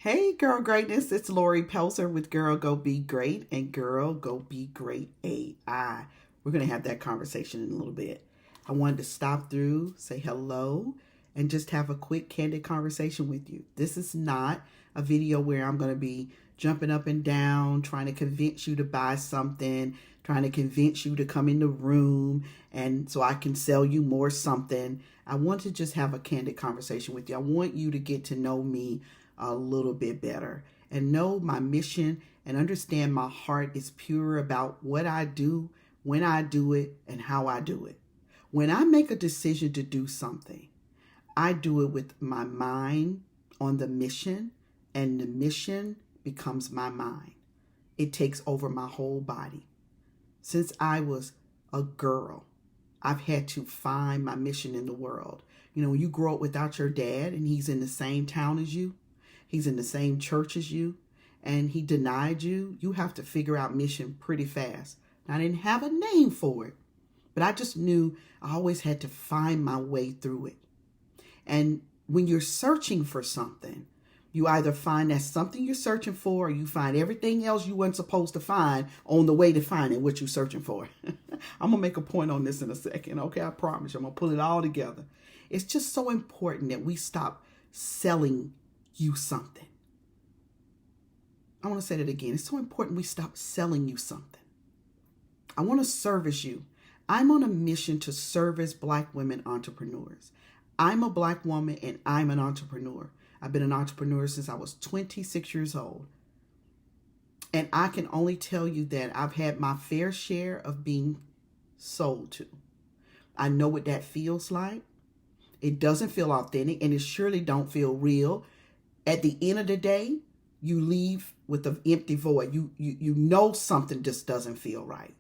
Hey, Girl Greatness. It's Lori Pelzer with Girl Go Be Great and Girl Go Be Great AI. We're going to have that conversation in a little bit. I wanted to stop through, say hello, and just have a quick, candid conversation with you. This is not a video where I'm going to be jumping up and down, trying to convince you to buy something, trying to convince you to come in the room, and so I can sell you more something. I want to just have a candid conversation with you. I want you to get to know me a little bit better and know my mission and understand my heart is pure about what I do, when I do it, and how I do it. When I make a decision to do something, I do it with my mind on the mission, and the mission becomes my mind. It takes over my whole body. Since I was a girl, I've had to find my mission in the world. You know, when you grow up without your dad and he's in the same town as you, he's in the same church as you, and he denied you, you have to figure out mission pretty fast. I didn't have a name for it, but I just knew I always had to find my way through it. And when you're searching for something, you either find that something you're searching for, or you find everything else you weren't supposed to find on the way to finding what you're searching for. I'm going to make a point on this in a second, okay? I promise you, I'm going to pull it all together. It's just so important that we stop selling you something. I want to say that again. It's so important we stop selling you something. I want to service you. I'm on a mission to service Black women entrepreneurs. I'm a Black woman and I'm an entrepreneur. I've been an entrepreneur since I was 26 years old. And I can only tell you that I've had my fair share of being sold to. I know what that feels like. It doesn't feel authentic, and it surely don't feel real. At the end of the day, you leave with an empty void. You know something just doesn't feel right.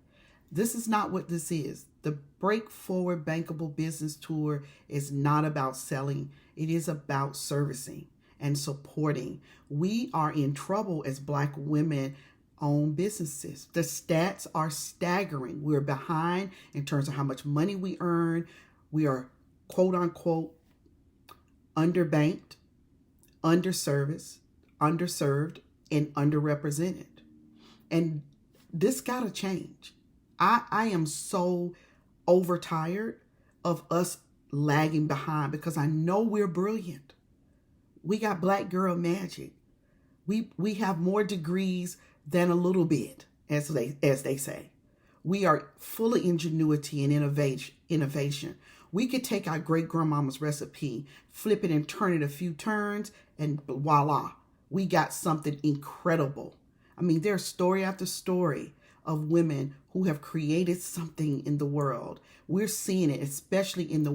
This is not what this is. The Breakforward Bankable Business Tour is not about selling. It is about servicing and supporting. We are in trouble as Black women-owned businesses. The stats are staggering. We're behind in terms of how much money we earn. We are, quote unquote, underbanked, underserviced, underserved, and underrepresented. And this got to change. I am so overtired of us lagging behind because I know we're brilliant. We got Black girl magic. We have more degrees than a little bit, as they say. We are full of ingenuity and innovation. We could take our great grandmama's recipe, flip it and turn it a few turns, and voila, we got something incredible. I mean, there's story after story of women who have created something in the world. We're seeing it, especially in the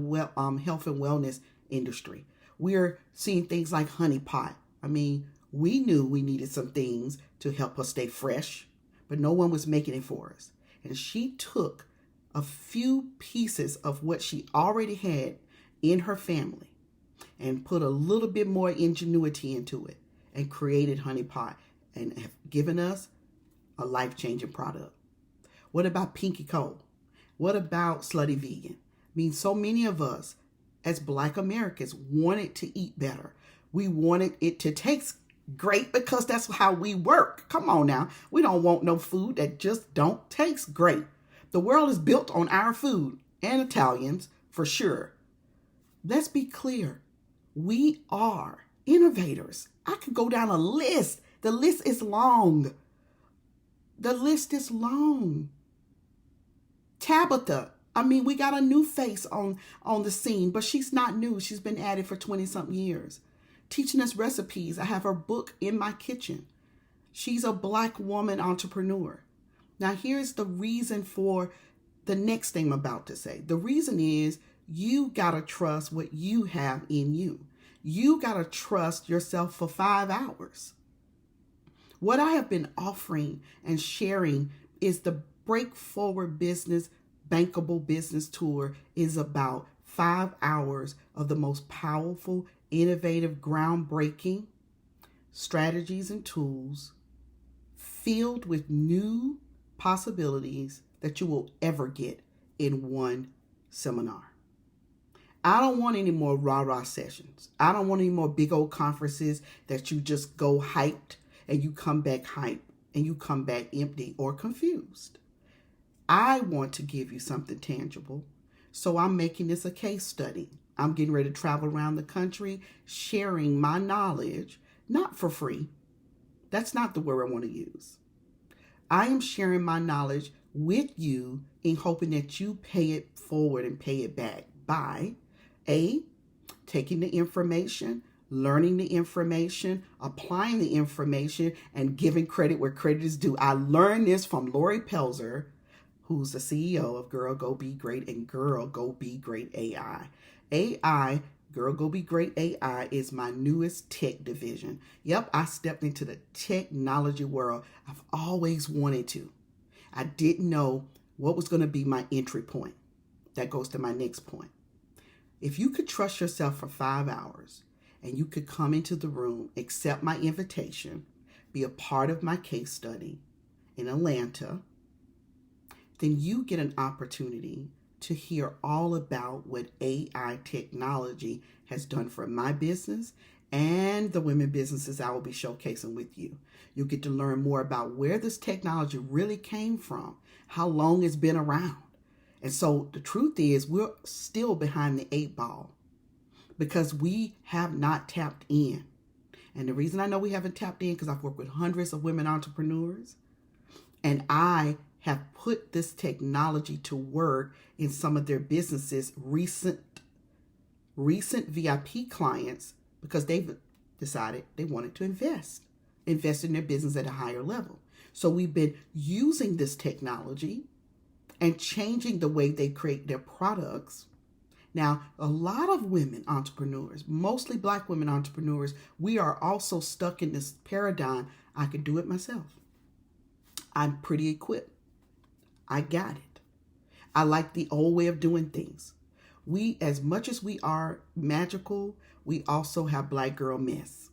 health and wellness industry. We're seeing things like HoneyPot. I mean, we knew we needed some things to help us stay fresh, but no one was making it for us. And she took a few pieces of what she already had in her family and put a little bit more ingenuity into it and created HoneyPot and have given us a life-changing product. What about Pinky Cole? What about Slutty Vegan? I mean, so many of us as Black Americans wanted to eat better. We wanted it to taste great because that's how we work. Come on now. We don't want no food that just don't taste great. The world is built on our food, and Italians for sure. Let's be clear. We are innovators. I could go down a list. The list is long. The list is long. Tabitha. I mean, we got a new face on the scene, but she's not new. She's been at it for 20-something years. Teaching us recipes. I have her book in my kitchen. She's a Black woman entrepreneur. Now, here's the reason for the next thing I'm about to say. The reason is you got to trust what you have in you. You got to trust yourself for 5 hours. What I have been offering and sharing is the Breakforward Bankable Business Tour is about 5 hours of the most powerful, innovative, groundbreaking strategies and tools filled with new possibilities that you will ever get in one seminar. I don't want any more rah-rah sessions. I don't want any more big old conferences that you just go hyped and you come back hyped and you come back empty or confused. I want to give you something tangible. So I'm making this a case study. I'm getting ready to travel around the country, sharing my knowledge, not for free. That's not the word I want to use. I am sharing my knowledge with you in hoping that you pay it forward and pay it back by A, taking the information, learning the information, applying the information, and giving credit where credit is due. I learned this from Lori Pelzer, who's the CEO of Girl Go Be Great and Girl Go Be Great AI. AI, Girl Go Be Great AI, is my newest tech division. Yep, I stepped into the technology world. I've always wanted to. I didn't know what was going to be my entry point. That goes to my next point. If you could trust yourself for 5 hours and you could come into the room, accept my invitation, be a part of my case study in Atlanta, then you get an opportunity to hear all about what AI technology has done for my business and the women businesses I will be showcasing with you. You'll get to learn more about where this technology really came from, how long it's been around. And so the truth is we're still behind the 8 ball because we have not tapped in. And the reason I know we haven't tapped in because I've worked with hundreds of women entrepreneurs, and I have put this technology to work in some of their businesses, recent VIP clients, because they've decided they wanted to invest in their business at a higher level. So we've been using this technology and changing the way they create their products. Now, a lot of women entrepreneurs, mostly Black women entrepreneurs, we are also stuck in this paradigm. I could do it myself. I'm pretty equipped. I got it. I like the old way of doing things. We, as much as we are magical, we also have Black girl mess.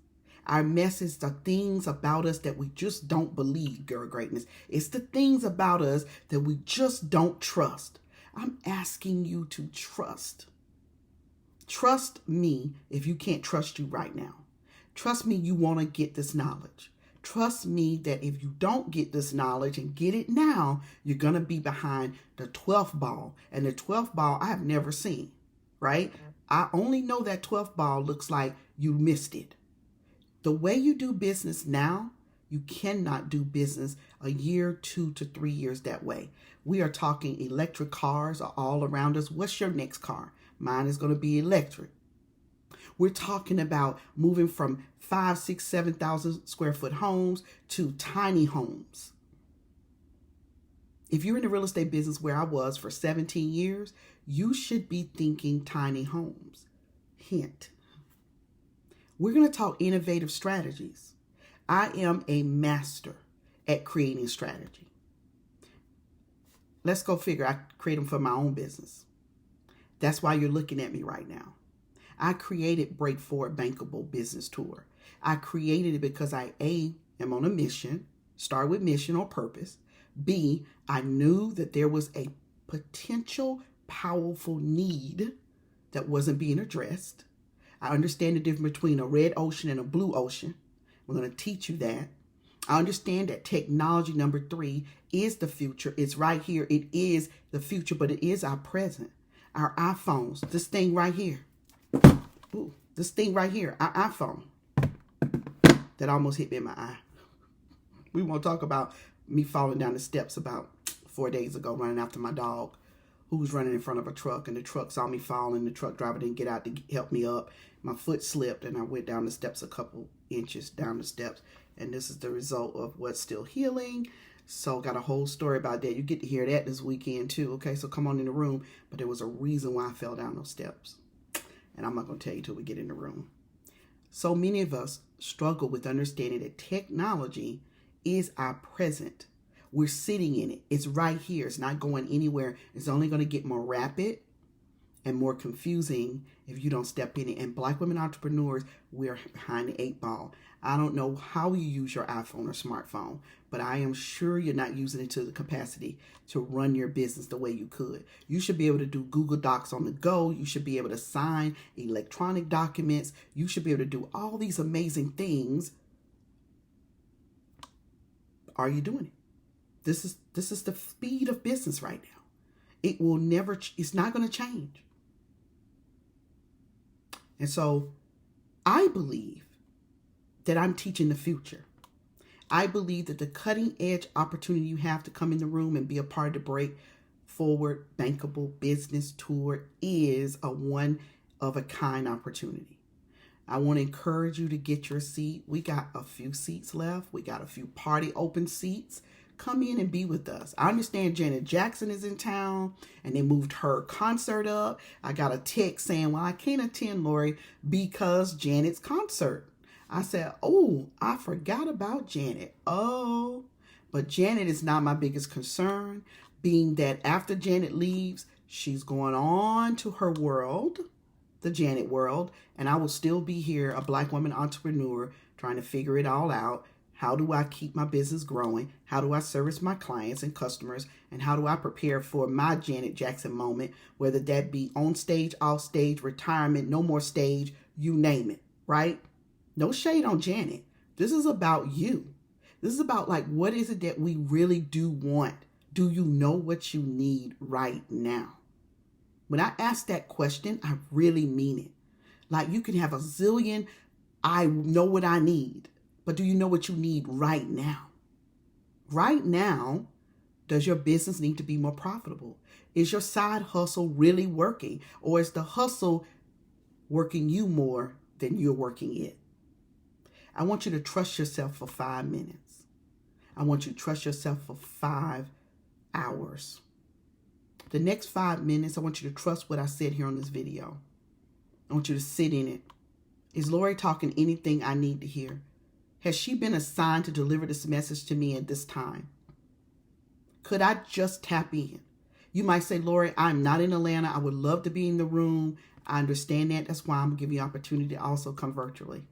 Our mess is the things about us that we just don't believe, girl greatness. It's the things about us that we just don't trust. I'm asking you to trust. Trust me if you can't trust you right now. Trust me you want to get this knowledge. Trust me that if you don't get this knowledge and get it now, you're going to be behind the 12th ball. And the 12th ball I have never seen, right? I only know that 12th ball looks like you missed it. The way you do business now, you cannot do business a year, 2 to 3 years that way. We are talking electric cars are all around us. What's your next car? Mine is going to be electric. We're talking about moving from 5, 6, 7,000 square foot homes to tiny homes. If you're in the real estate business where I was for 17 years, you should be thinking tiny homes. Hint. We're going to talk innovative strategies. I am a master at creating strategy. Let's go figure. I create them for my own business. That's why you're looking at me right now. I created Breakforward Bankable Business Tour. I created it because I, A, am on a mission, start with mission or purpose. B, I knew that there was a potential powerful need that wasn't being addressed. I understand the difference between a red ocean and a blue ocean. We're going to teach you that. I understand that technology, number 3, is the future. It's right here. It is the future, but it is our present. Our iPhones, this thing right here. Ooh, this thing right here, our iPhone. That almost hit me in my eye. We won't talk about me falling down the steps about 4 days ago running after my dog who was running in front of a truck, and the truck saw me fall and the truck driver didn't get out to help me up. My foot slipped and I went down the steps a couple inches down the steps, and this is the result of what's still healing. So got a whole story about that. You get to hear that this weekend too. Okay, so come on in the room. But there was a reason why I fell down those steps, and I'm not going to tell you till we get in the room. So many of us struggle with understanding that technology is our present. We're sitting in it. It's right here. It's not going anywhere. It's only going to get more rapid and more confusing if you don't step in it. And Black women entrepreneurs, we're behind the 8 ball. I don't know how you use your iPhone or smartphone, but I am sure you're not using it to the capacity to run your business the way you could. You should be able to do Google Docs on the go. You should be able to sign electronic documents. You should be able to do all these amazing things. Are you doing it? This is the speed of business right now. It will never, it's not going to change. And so I believe that I'm teaching the future. I believe that the cutting edge opportunity you have to come in the room and be a part of the Breakforward Bankable Business Tour is a one of a kind opportunity. I want to encourage you to get your seat. We got a few seats left. We got a few party open seats. Come in and be with us. I understand Janet Jackson is in town and they moved her concert up. I got a text saying, well, I can't attend, Lori, because Janet's concert. I said, oh, I forgot about Janet. Oh, but Janet is not my biggest concern, being that after Janet leaves, she's going on to her world, the Janet world, and I will still be here, a Black woman entrepreneur, trying to figure it all out. How do I keep my business growing? How do I service my clients and customers? And how do I prepare for my Janet Jackson moment, whether that be on stage, off stage, retirement, no more stage, you name it, right? No shade on Janet. This is about you. This is about like, what is it that we really do want? Do you know what you need right now? When I ask that question, I really mean it. Like, you can have a zillion, I know what I need. But do you know what you need right now? Right now, does your business need to be more profitable? Is your side hustle really working? Or is the hustle working you more than you're working it? I want you to trust yourself for 5 minutes. I want you to trust yourself for 5 hours. The next 5 minutes, I want you to trust what I said here on this video. I want you to sit in it. Is Lori talking anything I need to hear? Has she been assigned to deliver this message to me at this time? Could I just tap in? You might say, Lori, I'm not in Atlanta. I would love to be in the room. I understand that. That's why I'm going to give you an opportunity to also come virtually.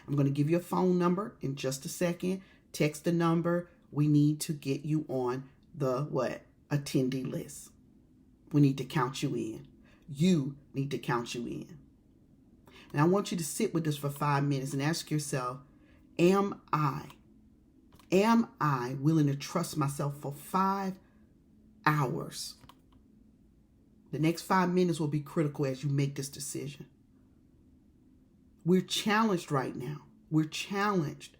I'm going to give you a phone number in just a second. Text the number. We need to get you on the attendee list. We need to count you in. You need to count you in. And I want you to sit with this for 5 minutes and ask yourself, Am I willing to trust myself for 5 hours? The next 5 minutes will be critical as you make this decision. We're challenged right now. We're challenged.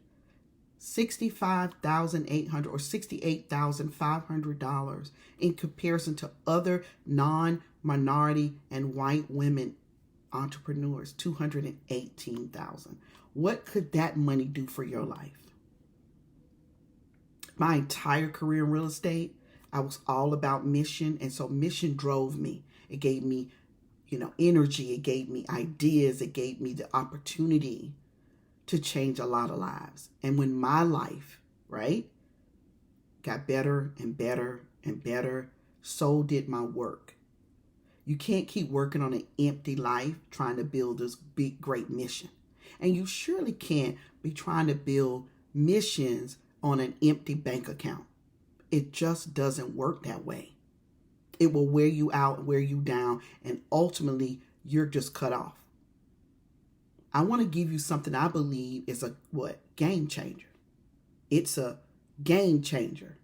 $65,800 or $68,500 in comparison to other non-minority and white women entrepreneurs, $218,000. What could that money do for your life? My entire career in real estate, I was all about mission. And so mission drove me. It gave me, energy. It gave me ideas. It gave me the opportunity to change a lot of lives. And when my life, got better and better and better, so did my work. You can't keep working on an empty life trying to build this big, great mission. And you surely can't be trying to build missions on an empty bank account. It just doesn't work that way. It will wear you out, wear you down, and ultimately you're just cut off. I want to give you something I believe is a game changer. It's a game changer.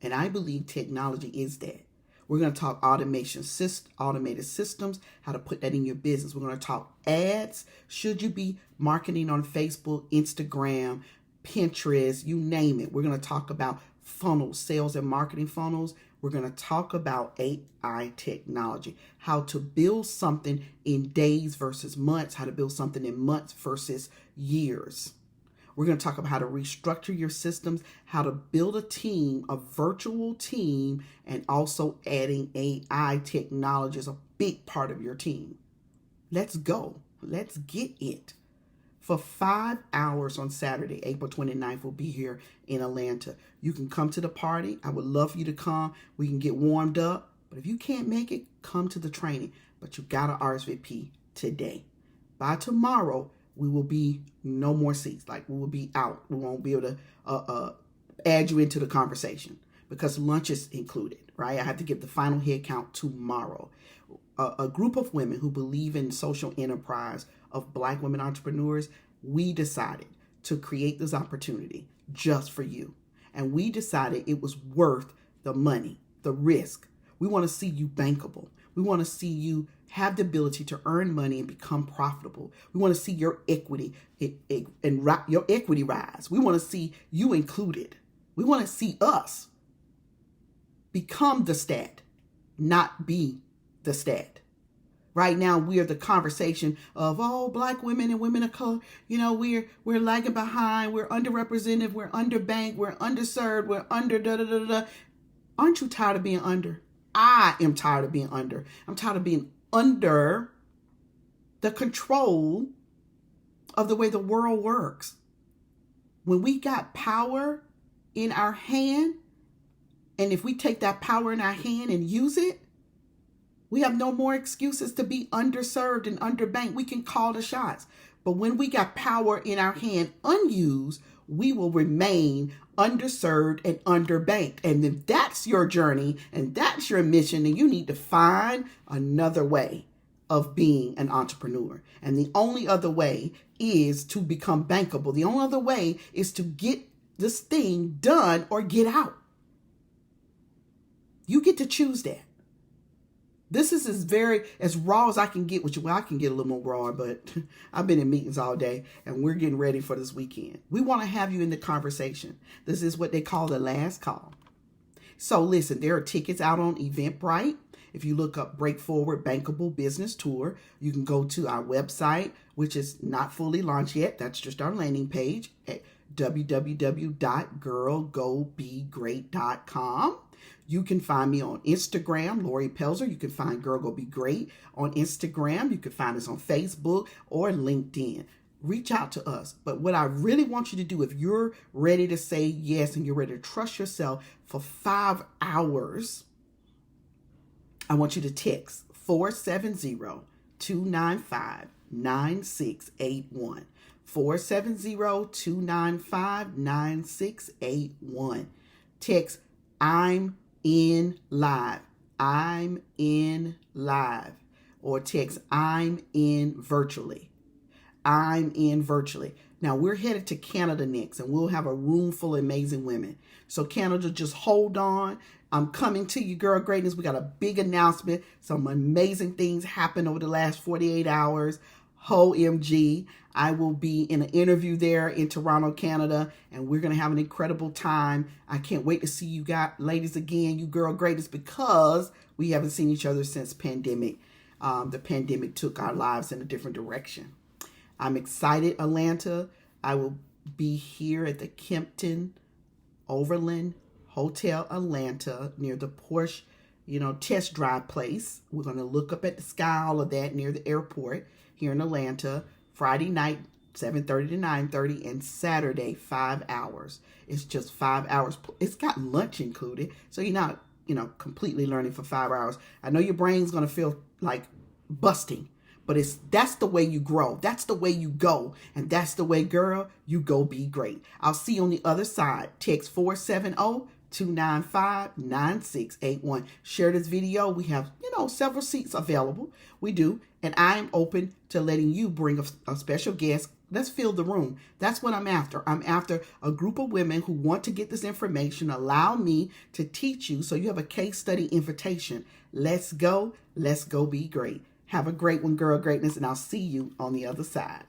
And I believe technology is that. We're going to talk automated systems, how to put that in your business. We're going to talk ads. Should you be marketing on Facebook, Instagram, Pinterest, you name it. We're going to talk about funnels, sales and marketing funnels. We're going to talk about AI technology, how to build something in days versus months, how to build something in months versus years. We're going to talk about how to restructure your systems, how to build a team, a virtual team, and also adding AI technology is a big part of your team. Let's go. Let's get it. For 5 hours on Saturday, April 29th, we'll be here in Atlanta. You can come to the party. I would love for you to come. We can get warmed up. But if you can't make it, come to the training. But you got to RSVP today. By tomorrow, we will be no more seats. Like, we will be out. We won't be able to add you into the conversation because lunch is included, right? I have to give the final head count tomorrow. A group of women who believe in social enterprise of Black women entrepreneurs, we decided to create this opportunity just for you. And we decided it was worth the money, the risk. We want to see you bankable. We want to see you have the ability to earn money and become profitable. We want to see your equity and your equity rise. We want to see you included. We want to see us become the stat, not be the stat. Right now, we are the conversation of, oh, Black women and women of color, we're lagging behind, we're underrepresented, we're underbanked, we're underserved, we're under da-da-da-da. Aren't you tired of being under? I am tired of being under. I'm tired of being under the control of the way the world works. When we got power in our hand, and if we take that power in our hand and use it, we have no more excuses to be underserved and underbanked. We can call the shots. But when we got power in our hand unused, we will remain underserved and underbanked. And if that's your journey and that's your mission, then you need to find another way of being an entrepreneur. And the only other way is to become bankable. The only other way is to get this thing done or get out. You get to choose that. This is as raw as I can get with you. Well, I can get a little more raw, but I've been in meetings all day and we're getting ready for this weekend. We want to have you in the conversation. This is what they call the last call. So listen, there are tickets out on Eventbrite. If you look up Breakforward Bankable Business Tour, you can go to our website, which is not fully launched yet. That's just our landing page at www.girlgobegreat.com. You can find me on Instagram, Lori Pelzer. You can find Girl Go Be Great on Instagram. You can find us on Facebook or LinkedIn. Reach out to us. But what I really want you to do, if you're ready to say yes and you're ready to trust yourself for 5 hours, I want you to text 470-295-9681. 470-295-9681. Text I'm in live. I'm in live. Or text I'm in virtually. I'm in virtually. Now we're headed to Canada next and we'll have a room full of amazing women. So Canada, just hold on. I'm coming to you, Girl Greatness. We got a big announcement. Some amazing things happened over the last 48 hours. OMG. I will be in an interview there in Toronto, Canada, and we're going to have an incredible time. I can't wait to see you guys, ladies, again, you Girl Greatness, because we haven't seen each other since pandemic. The pandemic took our lives in a different direction. I'm excited, Atlanta. I will be here at the Kempton Overland Hotel, Atlanta, near the Porsche, test drive place. We're going to look up at the sky, all of that, near the airport here in Atlanta. Friday night, 7:30 to 9:30, and Saturday, 5 hours. It's just 5 hours. It's got lunch included, so you're not, completely learning for 5 hours. I know your brain's going to feel like busting, but that's the way you grow. That's the way you go, and that's the way, girl, you go be great. I'll see you on the other side. Text 470-295-9681. Share this video. We have, several seats available. We do. And I'm open to letting you bring a special guest. Let's fill the room. That's what I'm after. I'm after a group of women who want to get this information. Allow me to teach you so you have a case study invitation. Let's go. Let's go be great. Have a great one, Girl Greatness, and I'll see you on the other side.